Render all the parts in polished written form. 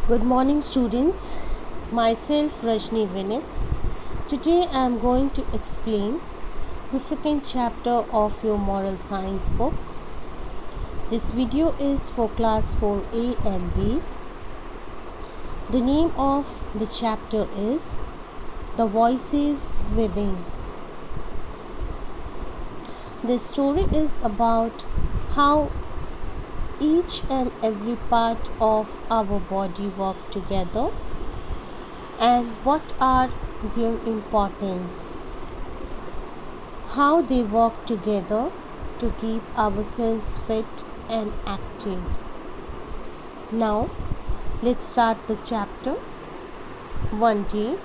Good morning, students. Myself Rajni Vinit. Today I am going to explain the second chapter of your moral science book. This video is for class 4A and B. The name of the chapter is The Voices Within. This story is about how each and every part of our body work together and what are their importance, how they work together to keep ourselves fit and active. Now let's start the chapter. One day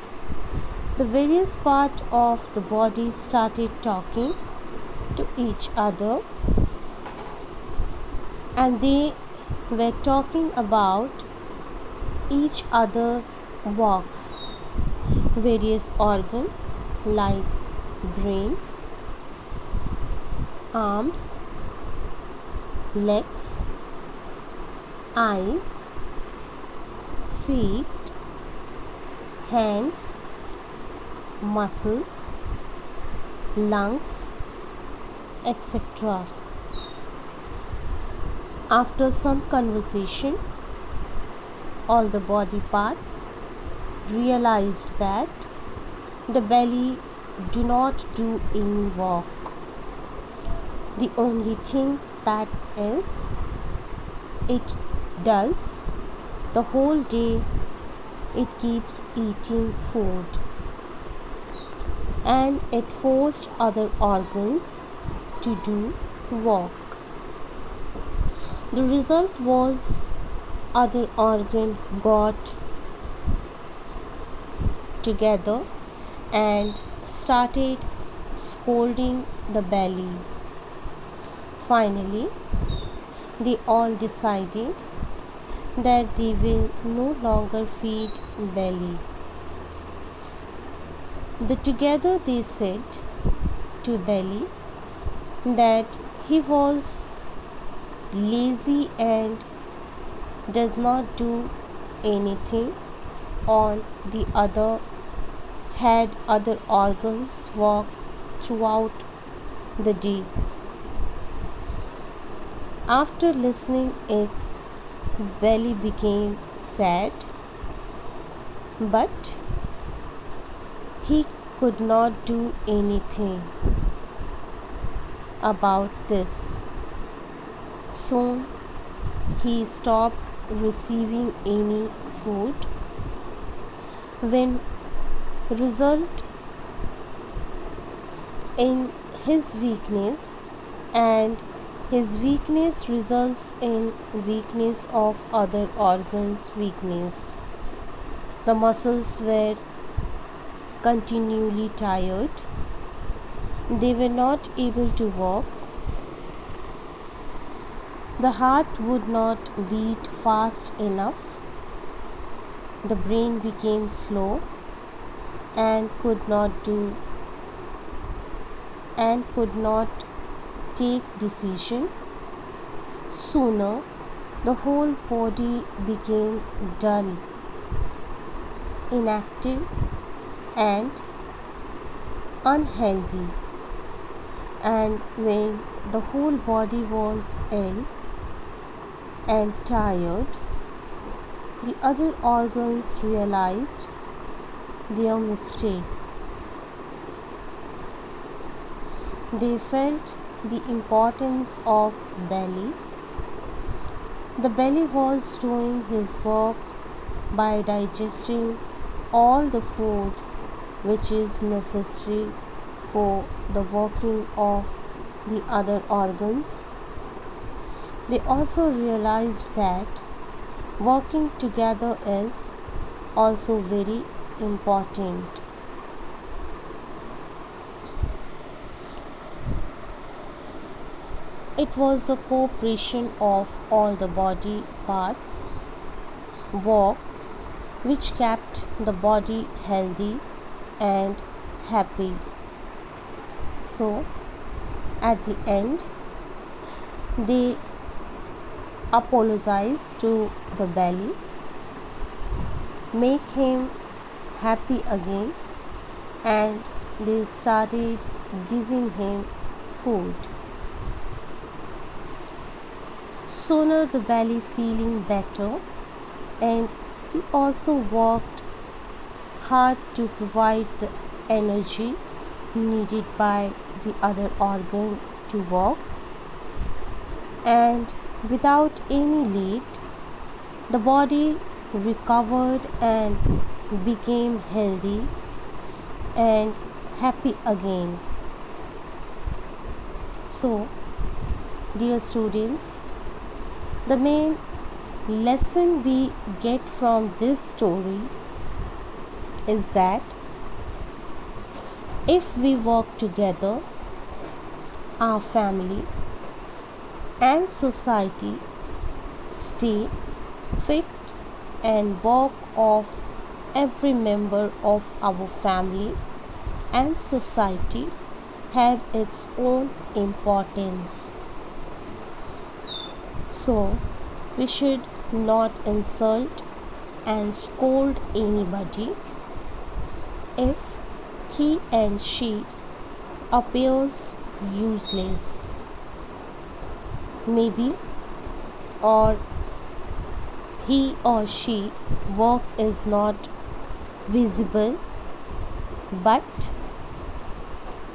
the various parts of the body started talking to each other, and they were talking about each other's works. Various organs like brain, arms, legs, eyes, feet, hands, muscles, lungs, etc. After some conversation, all the body parts realized that the belly do not do any work. The only thing that is it does the whole day, it keeps eating food, and it forced other organs to do work. The result was other organ got together and started scolding the belly. Finally, they all decided that they will no longer feed belly. Together they said to belly that he was lazy and does not do anything. On the other had other organs work throughout the day. After listening, its belly became sad, but he could not do anything about this. Soon he stopped receiving any food. When result in his weakness, and his weakness results in weakness of other organs weakness. The muscles were continually tired. They were not able to walk. The heart would not beat fast enough. The brain became slow and could not take decision. Sooner the whole body became dull, inactive and unhealthy. And when the whole body was ill and tired, the other organs realized their mistake. They felt the importance of belly. The belly was doing his work by digesting all the food which is necessary for the working of the other organs. They also realized that working together is also very important. It was the cooperation of all the body parts work which kept the body healthy and happy. So, at the end, they apologized to the belly make him happy again, and they started giving him food. Sooner the belly feeling better, and he also worked hard to provide the energy needed by the other organ to work, and without any late, the body recovered and became healthy and happy again. So, dear students, the main lesson we get from this story is that if we work together, our family and society stay fit, and work of every member of our family and society have its own importance. So, we should not insult and scold anybody if he and she appears useless, maybe, or he or she work is not visible, but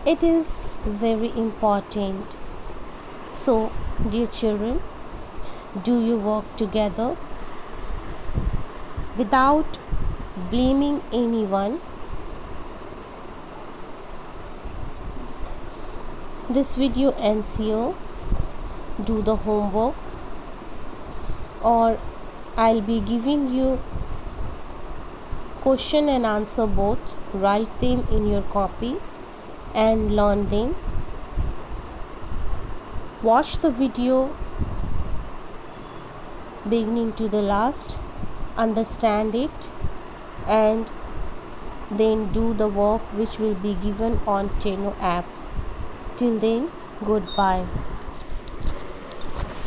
it is very important. So, dear children, do you work together without blaming anyone? This video ends here. Do the homework, or I'll be giving you question and answer both. Write them in your copy and learn them. Watch the video beginning to the last, understand it, and then do the work which will be given on Teno app. Till then, goodbye.